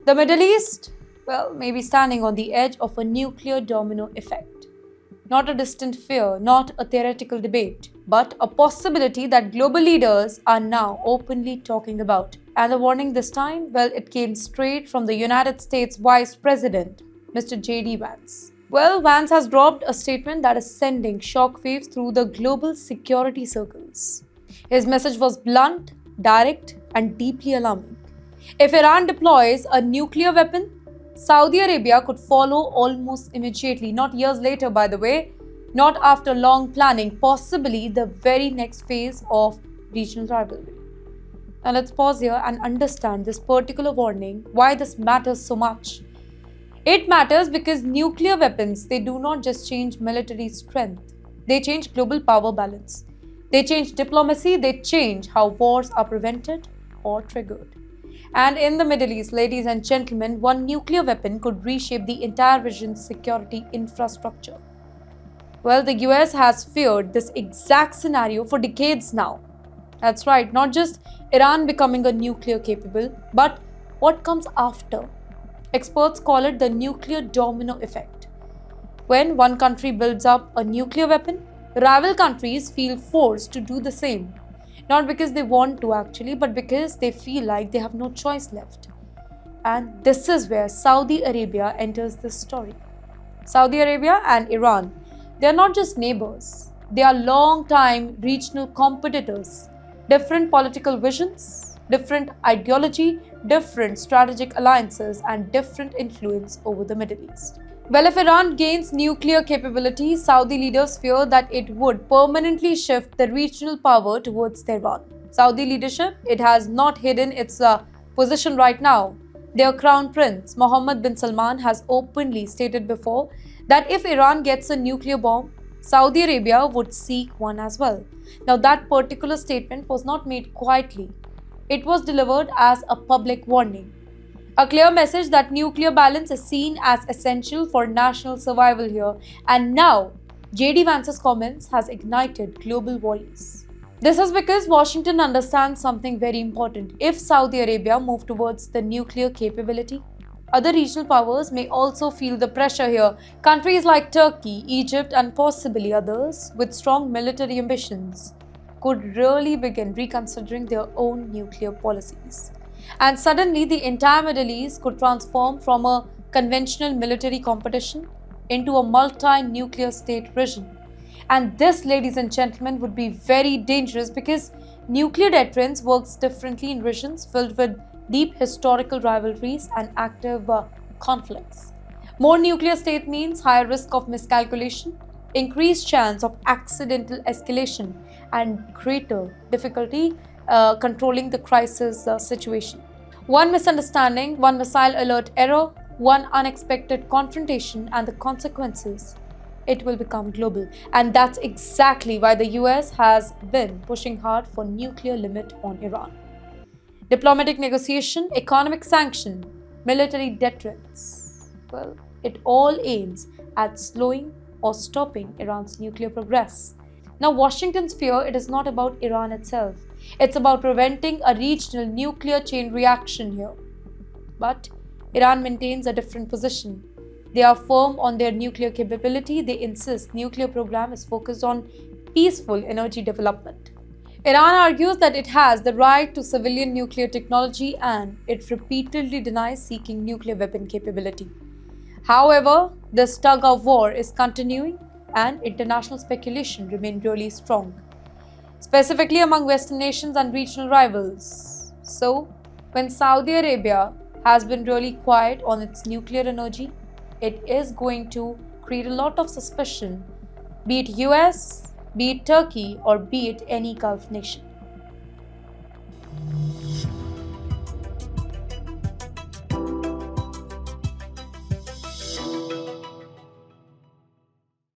The Middle East, well, may be standing on the edge of a nuclear domino effect. Not a distant fear, not a theoretical debate, but a possibility that global leaders are now openly talking about. And the warning this time, well, it came straight from the United States Vice President, Mr. J.D. Vance. Well, Vance has dropped a statement that is sending shockwaves through the global security circles. His message was blunt, direct, and deeply alarming. If Iran deploys a nuclear weapon, Saudi Arabia could follow almost immediately, not years later, by the way, not after long planning, possibly the very next phase of regional rivalry. Now let's pause here and understand this particular warning, why this matters so much. It matters because nuclear weapons, they do not just change military strength, they change global power balance. They change diplomacy, they change how wars are prevented or triggered. And in the Middle East, ladies and gentlemen, one nuclear weapon could reshape the entire region's security infrastructure. Well, the US has feared this exact scenario for decades now. That's right, not just Iran becoming a nuclear capable, but what comes after. Experts call it the nuclear domino effect. When one country builds up a nuclear weapon, rival countries feel forced to do the same. Not because they want to actually, but because they feel like they have no choice left. And this is where Saudi Arabia enters this story. Saudi Arabia and Iran, they are not just neighbors. They are long-time regional competitors. Different political visions, different ideology, different strategic alliances, and different influence over the Middle East. Well, if Iran gains nuclear capability, Saudi leaders fear that it would permanently shift the regional power towards Tehran. Saudi leadership, it has not hidden its position right now. Their crown prince, Mohammed bin Salman, has openly stated before that if Iran gets a nuclear bomb, Saudi Arabia would seek one as well. Now, that particular statement was not made quietly. It was delivered as a public warning. A clear message that nuclear balance is seen as essential for national survival here. And now, J.D. Vance's comments has ignited global volleys. This is because Washington understands something very important. If Saudi Arabia moves towards the nuclear capability, other regional powers may also feel the pressure here. Countries like Turkey, Egypt, and possibly others with strong military ambitions could really begin reconsidering their own nuclear policies. And suddenly, the entire Middle East could transform from a conventional military competition into a multi-nuclear state region. And this, ladies and gentlemen, would be very dangerous because nuclear deterrence works differently in regions filled with deep historical rivalries and active conflicts. More nuclear state means higher risk of miscalculation, increased chance of accidental escalation, and greater difficulty controlling the crisis situation. One misunderstanding, one missile alert error, one unexpected confrontation, and the consequences, it will become global. And that's exactly why the US has been pushing hard for nuclear limit on Iran. Diplomatic negotiation, economic sanction, military deterrence. Well, it all aims at slowing or stopping Iran's nuclear progress. Now, Washington's fear, it is not about Iran itself. It's about preventing a regional nuclear chain reaction here. But Iran maintains a different position. They are firm on their nuclear capability. They insist nuclear program is focused on peaceful energy development. Iran argues that it has the right to civilian nuclear technology and it repeatedly denies seeking nuclear weapon capability. However, this tug of war is continuing and international speculation remains really strong, specifically among Western nations and regional rivals. So, when Saudi Arabia has been really quiet on its nuclear energy, it is going to create a lot of suspicion, be it US, be it Turkey, or be it any Gulf nation.